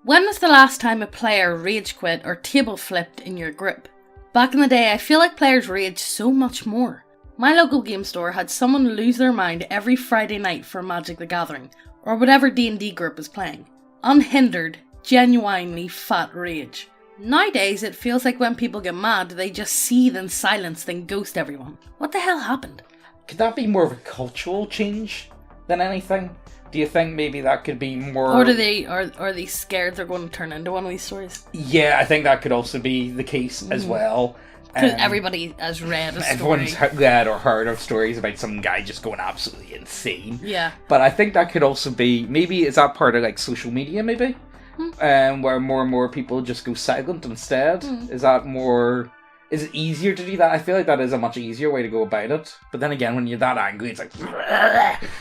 When was the last time a player rage quit or table flipped in your group? Back in the day, I feel like players raged so much more. My local game store had someone lose their mind every Friday night for Magic the Gathering, or whatever D&D group was playing. Unhindered, genuinely fat rage. Nowadays, it feels like when people get mad, they just seethe in silence then ghost everyone. What the hell happened? Could that be more of a cultural change than anything? Do you think maybe that could be more... Or are they scared they're going to turn into one of these stories? Yeah, I think that could also be the case as well. Because everybody has read a story. Everyone's read or heard of stories about some guy just going absolutely insane. Yeah. But I think that could also be... Maybe is that part of like social media, maybe? Where more and more people just go silent instead? Is that more... Is it easier to do that? I feel like that is a much easier way to go about it. But then again, when you're that angry, it's like...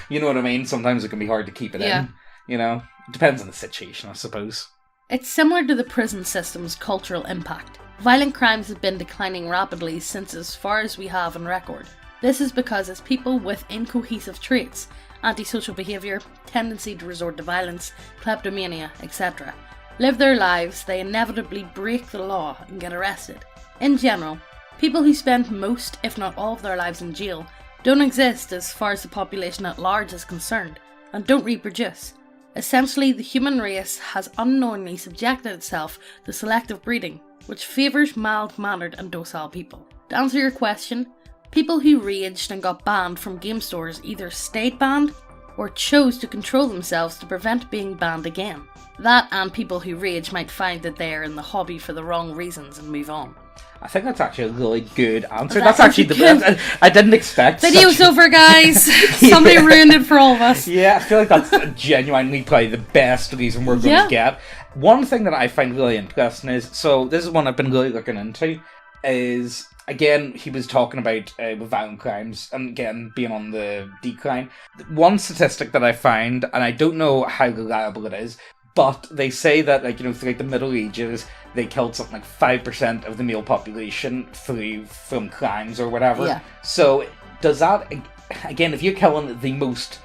You know what I mean? Sometimes it can be hard to keep it in. You know? It depends on the situation, I suppose. It's similar to the prison system's cultural impact. Violent crimes have been declining rapidly since as far as we have on record. This is because as people with incohesive traits, antisocial behaviour, tendency to resort to violence, kleptomania, etc., live their lives, they inevitably break the law and get arrested. In general, people who spend most, if not all of their lives in jail don't exist as far as the population at large is concerned, and don't reproduce. Essentially, the human race has unknowingly subjected itself to selective breeding, which favours mild-mannered and docile people. To answer your question, people who raged and got banned from game stores either stayed banned or chose to control themselves to prevent being banned again. That and people who rage might find that they are in the hobby for the wrong reasons and move on. I think that's actually a really good answer. That's actually the best. I didn't expect. Video's over, guys. Somebody ruined it for all of us. Yeah, I feel like that's genuinely probably the best reason we're going to get. One thing that I find really interesting is, so this is one I've been really looking into, is, again, he was talking about with violent crimes, and again, being on the decline. One statistic that I found, and I don't know how reliable it is, but they say that, like, you know, throughout the Middle Ages, they killed something like 5% of the male population from crimes or whatever. Yeah. So, does that, again, if you're killing the most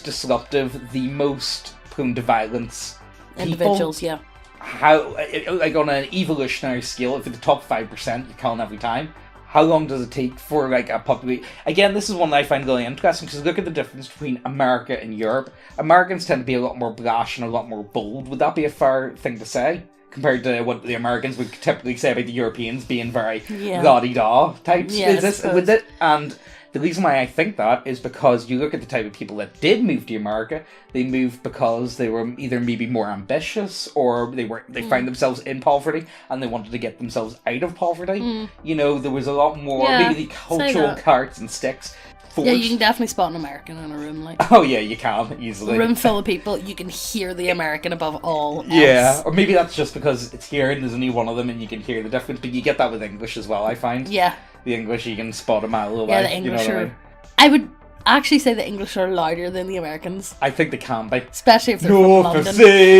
disruptive, the most prone to violence individuals, people, how, like, on an evolutionary scale, if you're the top 5%, you're killing every time. How long does it take for, like, a population... Again, this is one that I find really interesting, because look at the difference between America and Europe. Americans tend to be a lot more brash and a lot more bold. Would that be a fair thing to say? Compared to what the Americans would typically say about the Europeans being very la-di-da types. With it? And the reason why I think that is because you look at the type of people that did move to America, they moved because they were either maybe more ambitious, or they found themselves in poverty and they wanted to get themselves out of poverty. You know, there was a lot more maybe the cultural carrots and sticks. Yeah, you can definitely spot an American in a room, like. Oh yeah, you can easily. A room full of people, you can hear the American above all else. Yeah, or maybe that's just because it's here and there's only one of them and you can hear the difference. But you get that with English as well, I find. Yeah. The English, you can spot a mile away. Yeah, the English are... I would actually say the English are louder than the Americans. I think they can be. Especially if they're from London.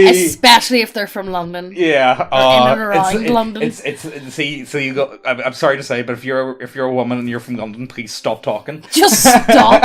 Especially if they're from London. Yeah. Or in and around London. So you go... I'm sorry to say, but if you're a woman and you're from London, please stop talking. Just stop.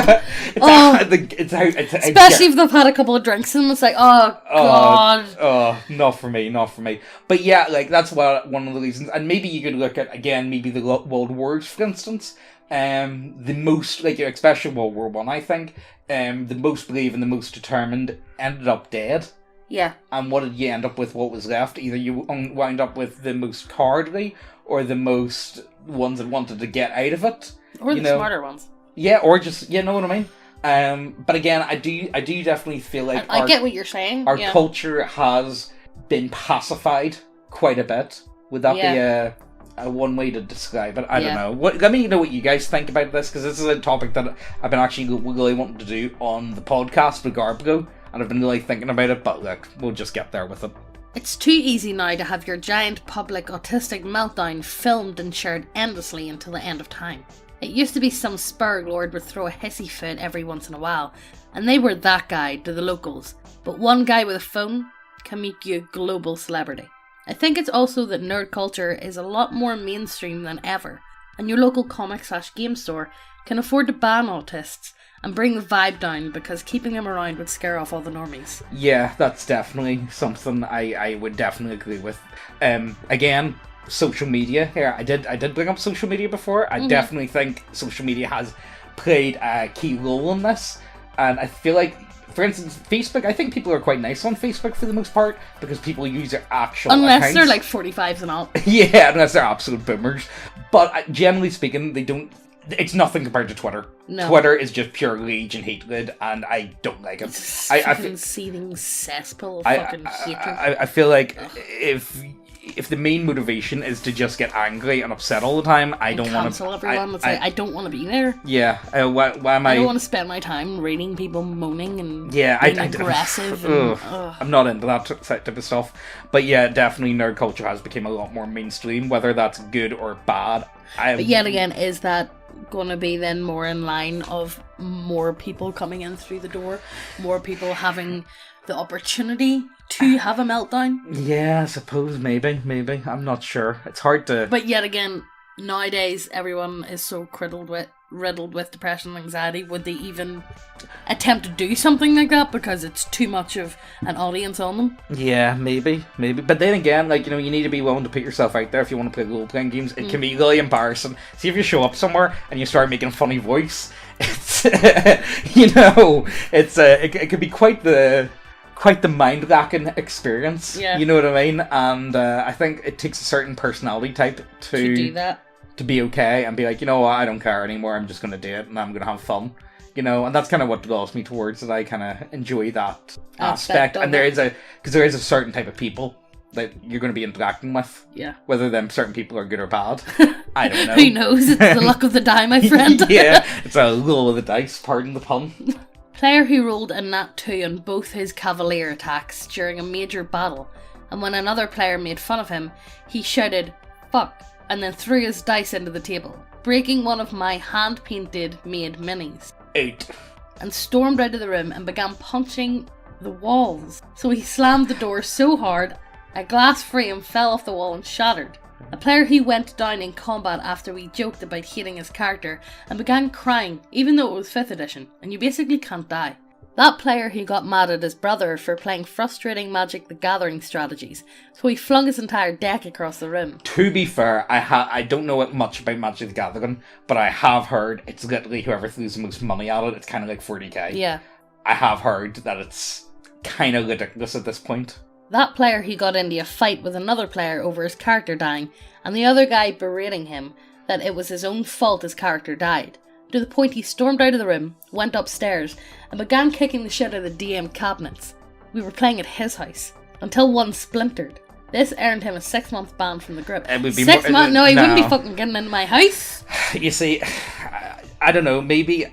Especially if they've had a couple of drinks and it's like, oh, God. Not for me. But yeah, like, that's one of the reasons. And maybe you could look at, again, maybe the World Wars, for instance. The most, like, especially World War One, I think, the most brave and the most determined ended up dead. Yeah. And what did you end up with? What was left? Either you wound up with the most cowardly, or the most ones that wanted to get out of it, or the smarter ones. Yeah, or just know what I mean. But again, I do definitely feel like I get what you're saying. Our culture has been pacified quite a bit. Would that be a one way to describe it? I don't know. Let me know what you guys think about this, because this is a topic that I've been actually really wanting to do on the podcast with Garbago, and I've been really thinking about it, but look, we'll just get there with it. It's too easy now to have your giant public autistic meltdown filmed and shared endlessly until the end of time. It used to be some spur lord would throw a hissy fit every once in a while, and they were that guy to the locals, but one guy with a phone can make you a global celebrity. I think it's also that nerd culture is a lot more mainstream than ever, and your local comic/game store can afford to ban autists and bring the vibe down because keeping them around would scare off all the normies. Yeah, that's definitely something I would definitely agree with. Again, social media here. I did bring up social media before. I definitely think social media has played a key role in this, and I feel like, for instance, Facebook, I think people are quite nice on Facebook for the most part because people use their actual Unless accounts. they're like 45s and up. Yeah, unless they're absolute boomers. But generally speaking, they don't. It's nothing compared to Twitter. No. Twitter is just pure rage and hatred, and I don't like it. It's a fucking seething cesspool of fucking hatred. I feel like if the main motivation is to just get angry and upset all the time, I don't want to cancel everyone. I don't want to be there. Yeah, why am I? I don't want to spend my time reading people moaning and being aggressive. I'm not into that type of stuff. But yeah, definitely nerd culture has become a lot more mainstream. Whether that's good or bad, but yet again, is that going to be then more in line of more people coming in through the door, more people having the opportunity to have a meltdown? Yeah, I suppose maybe. I'm not sure. It's hard to. But yet again, nowadays everyone is so riddled with depression and anxiety. Would they even attempt to do something like that because it's too much of an audience on them? Yeah, maybe. But then again, like, you need to be willing to put yourself out there if you want to play role-playing games. It can be really embarrassing. See, if you show up somewhere and you start making a funny voice, it's it could be quite the mind-racking experience. Yeah. You know what I mean? And I think it takes a certain personality type to do that. To be okay and be like, you know what, I don't care anymore, I'm just going to do it and I'm going to have fun. And that's kind of what draws me towards it. I kind of enjoy that aspect. And there is a certain type of people that you're going to be interacting with. Yeah. Whether them certain people are good or bad, I don't know. Who knows? It's the luck of the die, my friend. Yeah, it's a roll of the dice, pardon the pun. Player who rolled a nat 2 on both his cavalier attacks during a major battle, and when another player made fun of him, he shouted, "Fuck," and then threw his dice into the table, breaking one of my hand-painted made minis. 8. And stormed out of the room and began punching the walls. So he slammed the door so hard, a glass frame fell off the wall and shattered. A player who went down in combat after we joked about hating his character and began crying, even though it was 5th edition, and you basically can't die. That player who got mad at his brother for playing frustrating Magic the Gathering strategies, so he flung his entire deck across the room. To be fair, I don't know much about Magic the Gathering, but I have heard it's literally whoever throws the most money at it, it's kind of like 40k. Yeah. I have heard that it's kind of ridiculous at this point. That player who got into a fight with another player over his character dying, and the other guy berating him that it was his own fault his character died, to the point he stormed out of the room, went upstairs, and began kicking the shit out of the DM cabinets. We were playing at his house, until one splintered. This earned him a 6-month ban from the group. It would be 6 months? No, he wouldn't be fucking getting into my house. You see, I don't know, maybe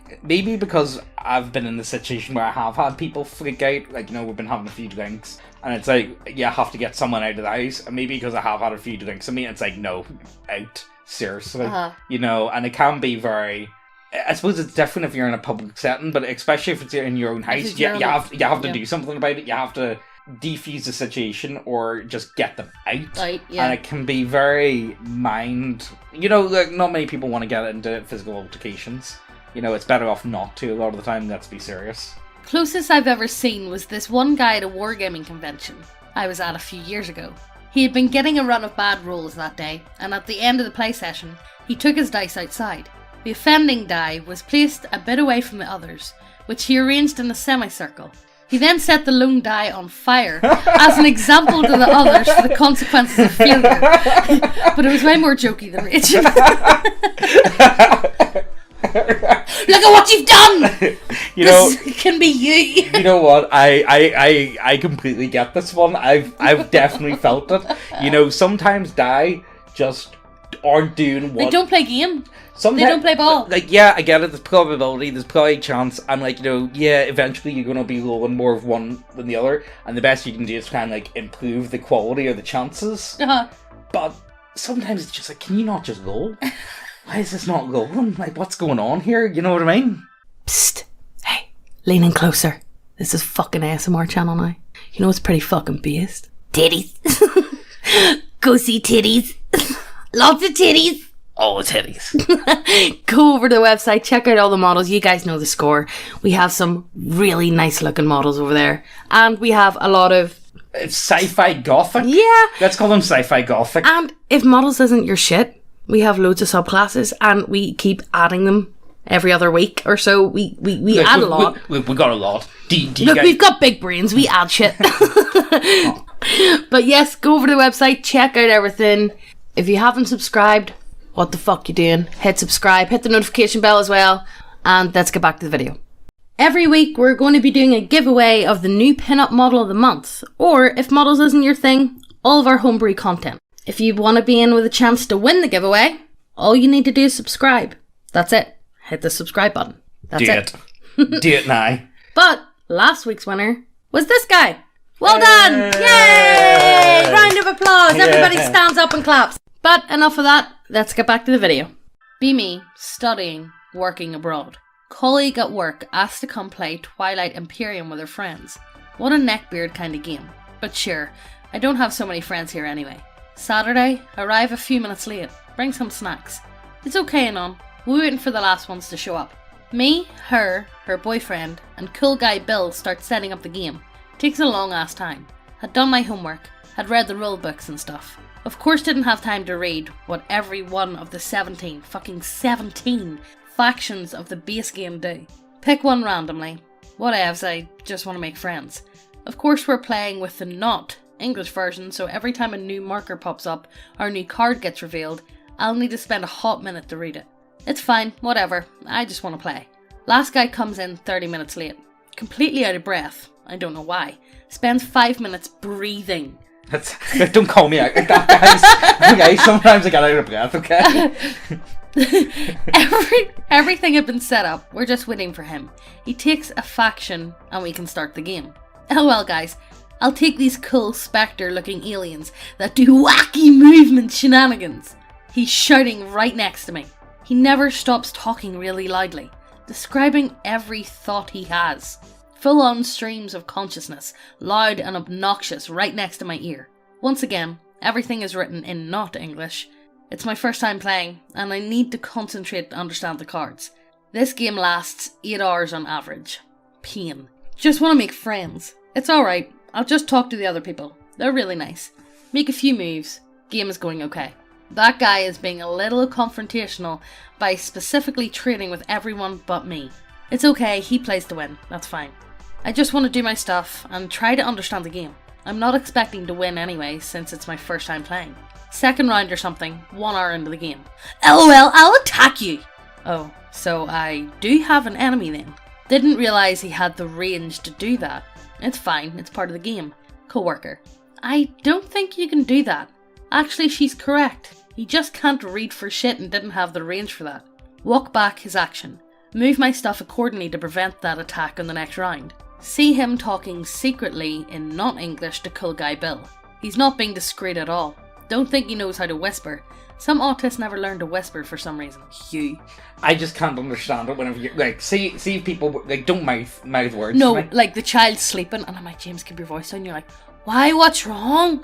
because I've been in the situation where I have had people freak out, like, we've been having a few drinks, and it's like, you have to get someone out of the house, and maybe because I have had a few drinks, it's like, no, out, seriously, and it can be very... I suppose it's different if you're in a public setting, but especially if it's in your own house, you have to do something about it. You have to defuse the situation or just get them out. And it can be very like, not many people want to get into physical altercations. It's better off not to a lot of the time. Let's be serious. Closest I've ever seen was this one guy at a wargaming convention I was at a few years ago. He had been getting a run of bad rolls that day, and at the end of the play session, he took his dice outside. The offending die was placed a bit away from the others, which he arranged in a semicircle. He then set the lone die on fire as an example to the others for the consequences of failure. But it was way more jokey than raging. Look at what you've done! This can be you. You know what? I completely get this one. I've definitely felt it. Sometimes die just aren't doing what... They don't play game. Sometimes, they don't play ball. Like, yeah, I get it. There's probability. There's probably a chance. And, like, eventually you're going to be rolling more of one than the other. And the best you can do is kind of, like, improve the quality or the chances. But sometimes it's just like, can you not just roll? Why is this not rolling? Like, what's going on here? You know what I mean? Psst. Hey, lean in closer. This is fucking ASMR channel now. You know it's pretty fucking based. Titties. Go see titties. Lots of titties. Always hitties. Go over to the website, check out all the models. You guys know the score. We have some really nice looking models over there. And we have a lot of... It's sci-fi gothic? Yeah. Let's call them sci-fi gothic. And if models isn't your shit, we have loads of subclasses and we keep adding them every other week or so. We add a lot. We got a lot. Look, we've got big brains. We add shit. Oh. But yes, go over to the website, check out everything. If you haven't subscribed, what the fuck you doing? Hit subscribe, hit the notification bell as well, and let's get back to the video. Every week we're going to be doing a giveaway of the new pin-up model of the month, or if models isn't your thing, all of our homebrew content. If you want to be in with a chance to win the giveaway, all you need to do is subscribe. That's it. Hit the subscribe button. That's it. Do it now. But last week's winner was this guy. Well done! Yay! Round of applause. Everybody stands up and claps. But enough of that. Let's get back to the video. Be me, studying, working abroad. Colleague at work asked to come play Twilight Imperium with her friends. What a neckbeard kind of game. But sure, I don't have so many friends here anyway. Saturday, arrive a few minutes late. Bring some snacks. It's okay, Anon. We're waiting for the last ones to show up. Me, her boyfriend, and cool guy Bill start setting up the game. Takes a long ass time. Had done my homework, had read the rule books and stuff. Of course didn't have time to read what every one of the 17 factions of the base game do. Pick one randomly. Whatevs, I just want to make friends. Of course we're playing with the not English version, so every time a new marker pops up or a new card gets revealed, I'll need to spend a hot minute to read it. It's fine, whatever, I just want to play. Last guy comes in 30 minutes late. Completely out of breath, I don't know why. Spends 5 minutes breathing. Don't call me out like that, guys. Okay, sometimes I get out of breath, okay? Everything had been set up, we're just waiting for him. He takes a faction and we can start the game. Oh well guys, I'll take these cool spectre looking aliens that do wacky movement shenanigans. He's shouting right next to me. He never stops talking really loudly, describing every thought he has. Full on streams of consciousness, loud and obnoxious right next to my ear. Once again, everything is written in not English. It's my first time playing, and I need to concentrate to understand the cards. This game lasts 8 hours on average. Pain. Just want to make friends. It's alright, I'll just talk to the other people. They're really nice. Make a few moves. Game is going okay. That guy is being a little confrontational by specifically trading with everyone but me. It's okay, he plays to win, that's fine. I just want to do my stuff and try to understand the game. I'm not expecting to win anyway, since it's my first time playing. Second round or something, 1 hour into the game. LOL, I'll attack you! Oh, so I do have an enemy then. Didn't realise he had the range to do that. It's fine, it's part of the game. Coworker. I don't think you can do that. Actually, she's correct. He just can't read for shit and didn't have the range for that. Walk back his action. Move my stuff accordingly to prevent that attack in the next round. See him talking secretly in not English to cool guy Bill. He's not being discreet at all. Don't think he knows how to whisper. Some autists never learn to whisper for some reason. Hugh. I just can't understand it whenever you like see people like don't mouth words. No, like the child's sleeping and I'm like, James, keep your voice down. You're like, why? What's wrong?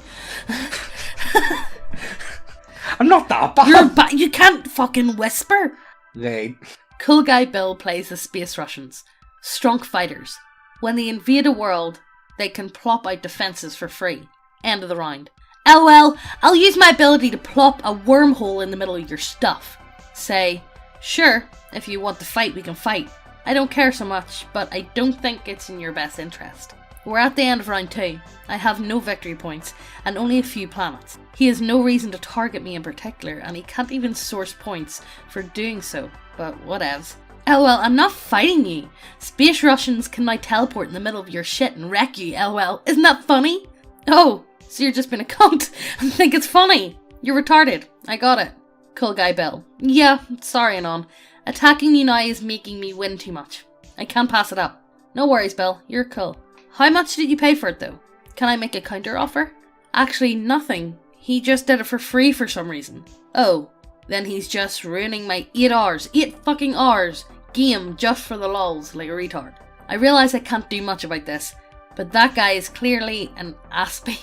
I'm not that bad. You can't fucking whisper. Right. Cool guy Bill plays the Space Russians. Strong fighters. When they invade a world, they can plop out defences for free. End of the round. LOL, I'll use my ability to plop a wormhole in the middle of your stuff. Say, sure, if you want to fight, we can fight. I don't care so much, but I don't think it's in your best interest. We're at the end of round 2. I have no victory points, and only a few planets. He has no reason to target me in particular, and he can't even source points for doing so, but whatevs. LOL, I'm not fighting you. Space Russians can now teleport in the middle of your shit and wreck you, LOL. Isn't that funny? Oh, so you're just being a cunt and think it's funny. You're retarded. I got it. Cool guy Bill. Yeah, sorry Anon. Attacking you now is making me win too much. I can't pass it up. No worries, Bill. You're cool. How much did you pay for it though? Can I make a counter offer? Actually, nothing. He just did it for free for some reason. Oh, then he's just ruining my 8 hours, 8 fucking hours, game just for the lols like a retard. I realise I can't do much about this, but that guy is clearly an aspie.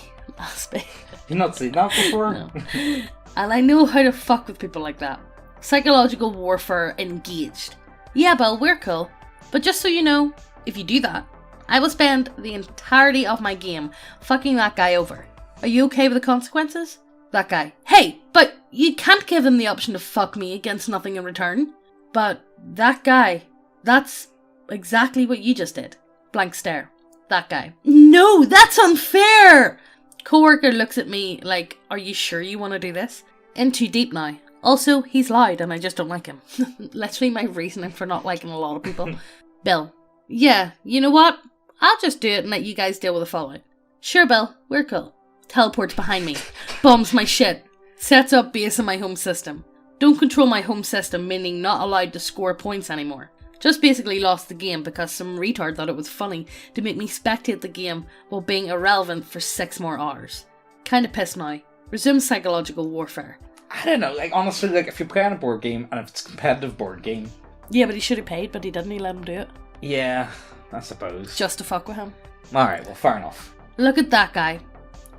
You've not seen that before? No. And I know how to fuck with people like that. Psychological warfare engaged. Yeah, Bill, we're cool. But just so you know, if you do that, I will spend the entirety of my game fucking that guy over. Are you okay with the consequences? That guy. Hey, but you can't give him the option to fuck me against nothing in return. But that guy, that's exactly what you just did. Blank stare. That guy. No, that's unfair! Coworker looks at me like, are you sure you want to do this? In too deep now. Also, he's loud and I just don't like him. Literally my reasoning for not liking a lot of people. Bill. Yeah, you know what? I'll just do it and let you guys deal with the fallout. Sure, Bill, we're cool. Teleports behind me. Bombs my shit. Sets up base in my home system. Don't control my home system, meaning not allowed to score points anymore. Just basically lost the game because some retard thought it was funny to make me spectate the game while being irrelevant for 6 more hours. Kinda pissed now. Resume psychological warfare. I don't know, like, honestly, like, if you're playing a board game and if it's a competitive board game. Yeah, but he should have paid, but he didn't. He let him do it. Yeah, I suppose. Just to fuck with him. Alright, well, fair enough. Look at that guy.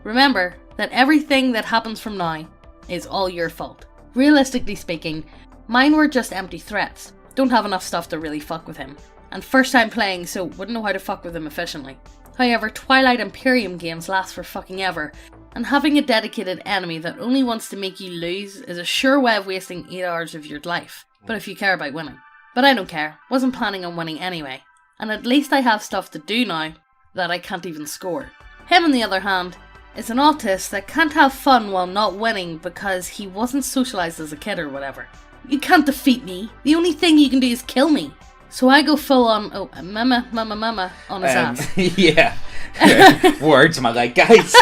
Remember that everything that happens from now is all your fault. Realistically speaking, mine were just empty threats. Don't have enough stuff to really fuck with him. And first time playing, so wouldn't know how to fuck with him efficiently. However, Twilight Imperium games last for fucking ever, and having a dedicated enemy that only wants to make you lose is a sure way of wasting 8 hours of your life. But if you care about winning. But I don't care. Wasn't planning on winning anyway. And at least I have stuff to do now that I can't even score. Him, on the other hand, is an autist that can't have fun while not winning because he wasn't socialised as a kid or whatever. You can't defeat me. The only thing you can do is kill me. So I go full on, mama on his ass. Yeah. Words am I like, guys?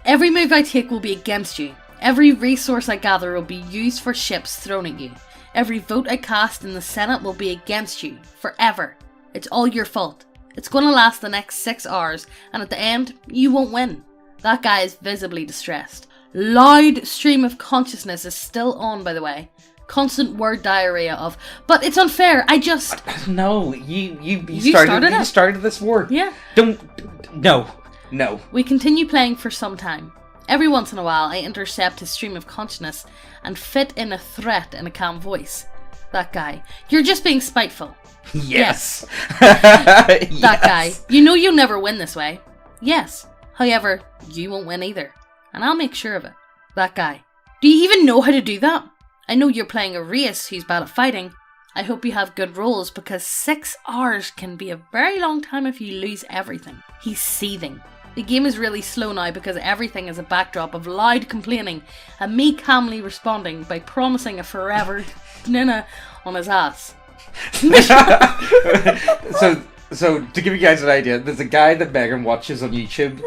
Every move I take will be against you. Every resource I gather will be used for ships thrown at you. Every vote I cast in the Senate will be against you. Forever. It's all your fault. It's gonna last the next 6 hours, and at the end, you won't win. That guy is visibly distressed. Loud stream of consciousness is still on, by the way. Constant word diarrhea of, but it's unfair, I just... No, you started this war. Yeah. No. We continue playing for some time. Every once in a while, I intercept his stream of consciousness and fit in a threat in a calm voice. That guy. You're just being spiteful. Yes. That guy. You know you'll never win this way. Yes. However, you won't win either. And I'll make sure of it. That guy. Do you even know how to do that? I know you're playing a race who's bad at fighting. I hope you have good rolls because 6 hours can be a very long time if you lose everything. He's seething. The game is really slow now because everything is a backdrop of loud complaining and me calmly responding by promising a forever nina on his ass. So to give you guys an idea, there's a guy that Megan watches on YouTube,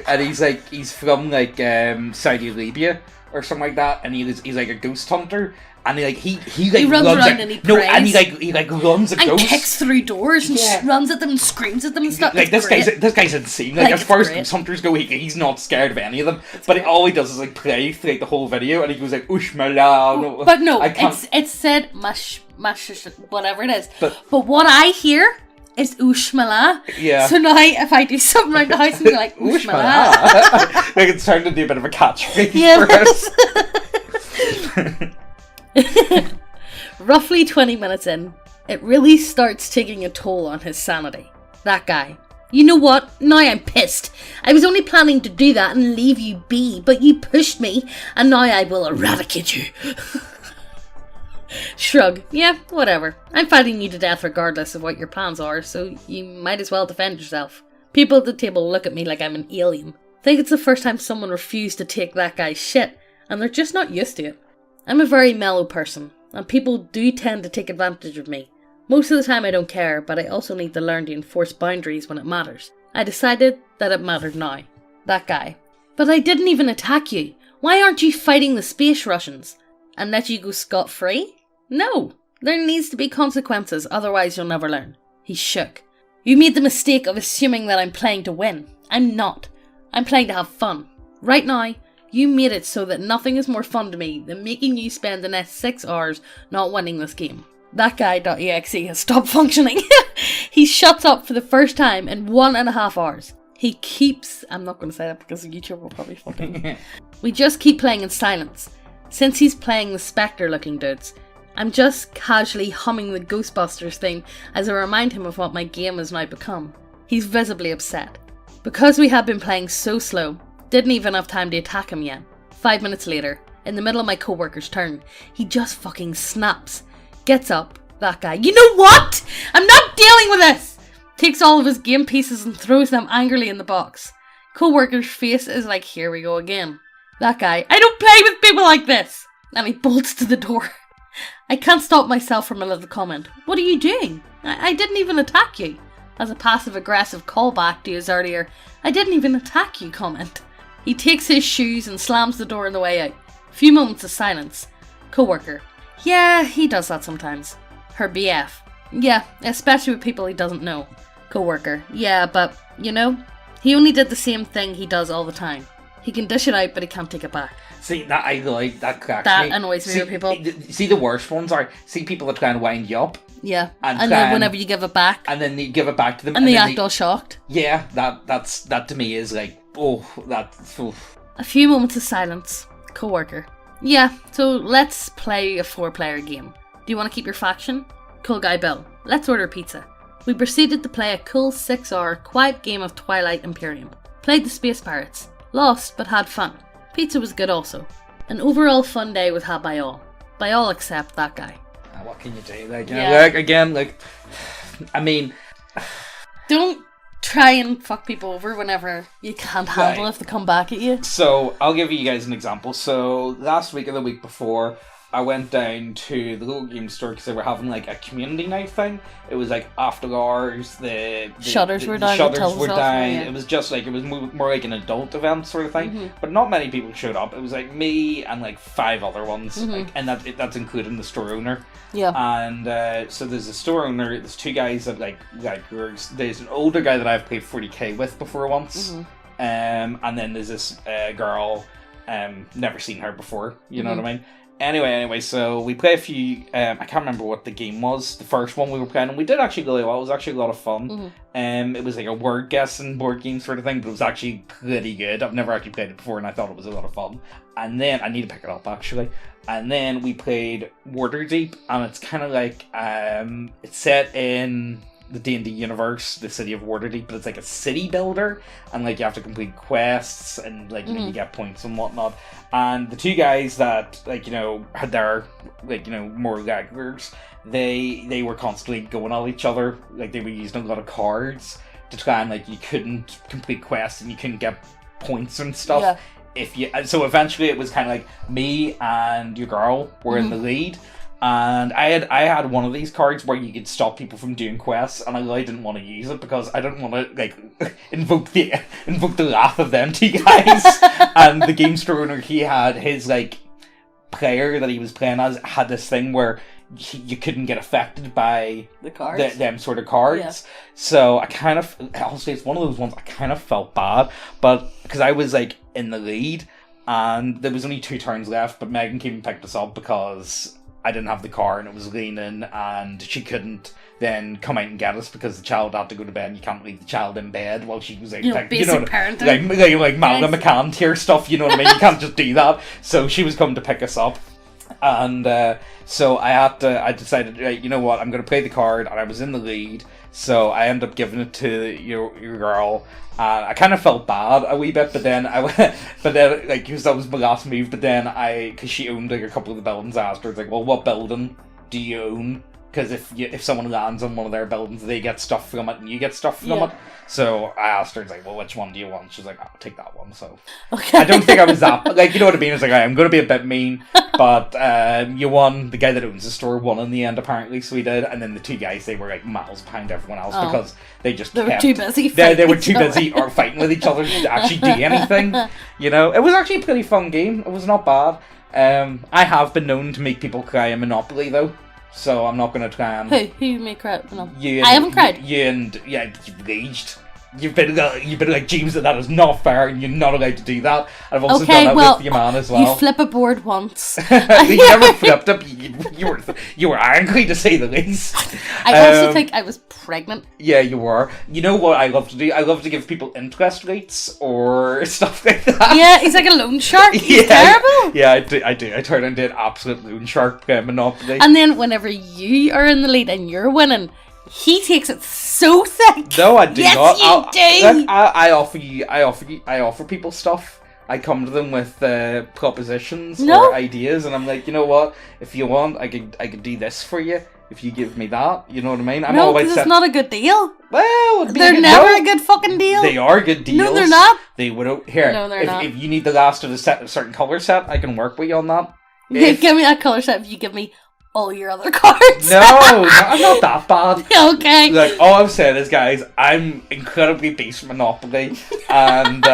and he's from Saudi Arabia or something like that, and he's like a ghost hunter, and he runs around and he prays. and he runs a and ghost, kicks through doors and runs at them and screams at them and stuff. Like this guy's insane. Like as far as ghost hunters go, he's not scared of any of them. But all he does is like pray throughout the whole video, and he goes like Ushmala. But no, it's said mash whatever it is. But what I hear is Ushmala. Yeah. So now if I do something around the house and be like Ushmala, like it's turned into a bit of a catchphrase for us. Roughly 20 minutes in, it really starts taking a toll on his sanity. That guy. You know what? Now I'm pissed. I was only planning to do that and leave you be, but you pushed me, and now I will eradicate you. Shrug. Yeah, whatever. I'm fighting you to death regardless of what your plans are, so you might as well defend yourself. People at the table look at me like I'm an alien. Think it's the first time someone refused to take that guy's shit, and they're just not used to it. I'm a very mellow person, and people do tend to take advantage of me. Most of the time I don't care, but I also need to learn to enforce boundaries when it matters. I decided that it mattered now. That guy. But I didn't even attack you. Why aren't you fighting the space Russians? And let you go scot-free? No. There needs to be consequences, otherwise you'll never learn. He shook. You made the mistake of assuming that I'm playing to win. I'm not. I'm playing to have fun. Right now, you made it so that nothing is more fun to me than making you spend the next 6 hours not winning this game. That guy.exe has stopped functioning. He shuts up for the first time in 1.5 hours. He keeps... I'm not going to say that because YouTube will probably fucking... We just keep playing in silence. Since he's playing the Spectre-looking dudes, I'm just casually humming the Ghostbusters theme as I remind him of what my game has now become. He's visibly upset. Because we had been playing so slow, didn't even have time to attack him yet. 5 minutes later, in the middle of my co-worker's turn, he just fucking snaps. Gets up, that guy, you know what? I'm not dealing with this! Takes all of his game pieces and throws them angrily in the box. Co-worker's face is like, here we go again. That guy, I don't play with people like this! And he bolts to the door. I can't stop myself from a little comment. What are you doing? I didn't even attack you. As a passive-aggressive callback to his earlier, I didn't even attack you comment. He takes his shoes and slams the door on the way out. Few moments of silence. Co-worker. Yeah, he does that sometimes. Her BF. Yeah, especially with people he doesn't know. Co-worker. Yeah, but, you know, he only did the same thing he does all the time. He can dish it out, but he can't take it back. See, that I like, that cracks That me. annoys me with people. See, the worst ones are, see people that try and wind you up. Yeah, and then whenever you give it back. And then they give it back to them. And they act all shocked. Yeah, that to me is like, oh. A few moments of silence. Co-worker. Yeah, so let's play a 4-player game. Do you want to keep your faction? Cool guy Bill. Let's order pizza. We proceeded to play a cool 6-hour quiet game of Twilight Imperium. Played the Space Pirates. Lost, but had fun. Pizza was good also. An overall fun day was had by all. By all except that guy. What can you do? I mean... Don't try and fuck people over whenever you can't handle if they come back at you. So, I'll give you guys an example. So, last week or the week before, I went down to the local game store because they were having like a community night thing. It was like after hours. The shutters were down. Shutters were down. Yeah. It was just like, it was more like an adult event sort of thing. Mm-hmm. But not many people showed up. It was like me and like 5 other ones, and that's including the store owner. Yeah. And so there's a store owner. There's 2 guys that like there's an older guy that I've played 40k with before once. And then there's this girl. Never seen her before. You know what I mean? Anyway, so we play a few, I can't remember what the game was, the first one we were playing, and we did actually really well. It was actually a lot of fun. It was like a word guessing board game sort of thing, but it was actually pretty good. I've never actually played it before, and I thought it was a lot of fun. And then, I need to pick it up actually. And then we played Waterdeep, and it's kind of like, it's set in the D&D universe, the city of Waterdeep, but it's like a city builder, and like you have to complete quests, and like you get points and whatnot. And the 2 guys that like had their more regulars, they were constantly going at each other. Like they were using a lot of cards to try and like you couldn't complete quests and you couldn't get points and stuff. So eventually it was kind of like me and your girl were in the lead. And I had one of these cards where you could stop people from doing quests, and I really didn't want to use it because I didn't want to like invoke the wrath of them 2 guys. And the game store owner, he had his like player that he was playing as had this thing where you couldn't get affected by the cards, them sort of cards. Yeah. So I kind of, honestly, it's one of those ones I kind of felt bad, but because I was like in the lead, and there was only 2 turns left, but Megan came and picked us up because I didn't have the car and it was raining, and she couldn't then come out and get us because the child had to go to bed, and you can't leave the child in bed while she was like, basic parenting. Like Malcolm McCann tier stuff, you know what I mean? You can't just do that. So she was coming to pick us up, and so I decided, right, you know what, I'm going to play the card, and I was in the lead, so I ended up giving it to your girl. I kind of felt bad a wee bit, but then like, because that was my last move, but then because she owned like a couple of the buildings, I asked her, like, well, what building do you own? Because if someone lands on one of their buildings, they get stuff from it and you get stuff from it. So I asked her, like, well, which one do you want? She's like, I'll take that one. So I don't think I was that, like, you know what I mean? It's like, I'm going to be a bit mean, but you won. The guy that owns the store won in the end, apparently, so he did. And then the 2 guys, they were like miles behind everyone else because they were too busy. They were too busy or fighting with each other to actually do anything. You know, it was actually a pretty fun game. It was not bad. I have been known to make people cry in Monopoly though. So I'm not going to try and... Who made cry? No. I haven't cried. You've raged You've been like, James, that is not fair, and you're not allowed to do that. I've also Okay, done that well, with your man as well. You flip a board once. You never flipped up. You were angry, to say the least. I also think I was pregnant. Yeah, you were. You know what I love to do? I love to give people interest rates or stuff like that. Yeah, he's like a loan shark. He's terrible. Yeah, I do. I turn into an absolute loan shark Monopoly. And then whenever you are in the lead and you're winning, he takes it so thick. No, I do not. Yes, you do. I offer people stuff. I come to them with propositions or ideas, and I'm like, you know what? If you want, I could do this for you. If you give me that, you know what I mean? I'm no, because it's not a good deal. Well, they're never a good fucking deal. They are good deals. No, they're not. They would here. No, they're not. If you need the last of a certain color set, I can work with you on that. Yeah, give me that color set if you give me all your other cards. No, I'm not that bad. Okay. Like, all I'm saying is, guys, I'm incredibly beast Monopoly, and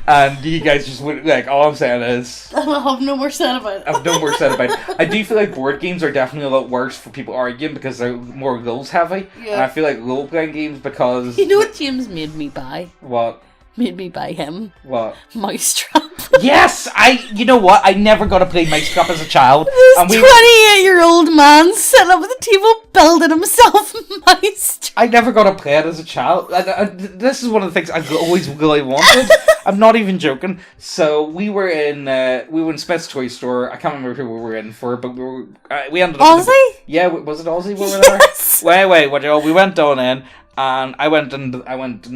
and you guys just would like. All I'm saying is, I'll have no more said about it. I've no more said about it. I do feel like board games are definitely a lot worse for people arguing because they're more rules heavy, and I feel like role playing games because you know what James made me buy? What? Made me buy him. What? Mousetrap. Yes, you know what? I never got to play Mousetrap as a child. This 28-year-old man sitting up at the table building himself Mousetrap. I never got to play it as a child. This is one of the things I've always really wanted. I'm not even joking. So we were in Smith's Toy Store. I can't remember who we were in for, but we ended up. Aussie? Yeah, was it Aussie? We were yes. there. Wait, what? We went on in. And I went and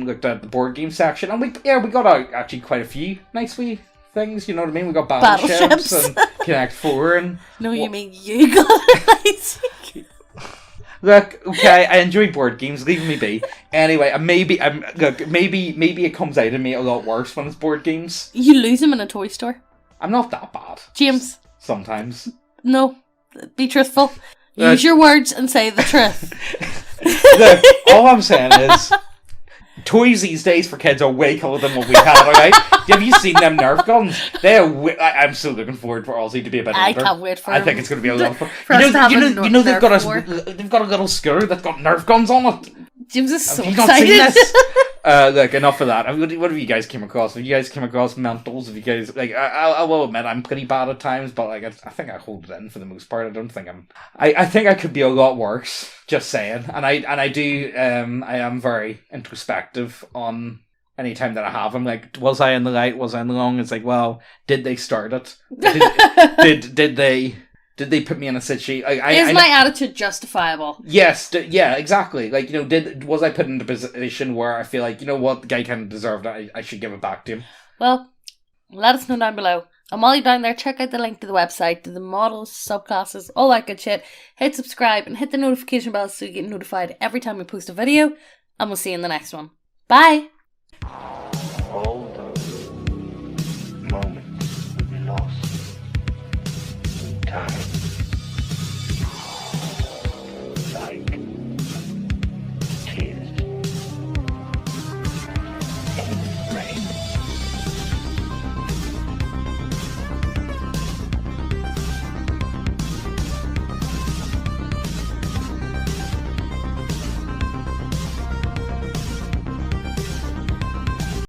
looked at the board game section, and we got out actually quite a few nice wee things. You know what I mean? We got battleships and Connect 4 and. No, you mean you got a nice. Look, okay, I enjoy board games. Leave me be. Anyway, maybe it comes out of me a lot worse when it's board games. You lose them in a toy store. I'm not that bad, James. Sometimes. No, be truthful. Use your words and say the truth. Look, all I'm saying is, toys these days for kids are way cooler than what we had, alright? Have you seen them Nerf guns? I'm so looking forward for Aussie to be a bit older. I can't wait for I think it's going to be a lot of fun. You know they've got a little scooter that's got Nerf guns on it. James is so have you excited. Not seen this? Look, enough of that. I mean, what have you guys came across? Have you guys come across mentals? Have you guys I will admit I'm pretty bad at times, but like I think I hold it in for the most part. I don't think I think I could be a lot worse. Just saying, and I do. I am very introspective on any time that I have. I'm like, was I in the right? Was I in the wrong? It's like, well, did they start it? Did they put me in a situation? Is my attitude justifiable? Yes, yeah, exactly. Like, you know, was I put in a position where I feel like, you know what, the guy kind of deserved it, I should give it back to him? Well, let us know down below. And while you're down there, check out the link to the website, to the models, subclasses, all that good shit. Hit subscribe and hit the notification bell so you get notified every time we post a video. And we'll see you in the next one. Bye!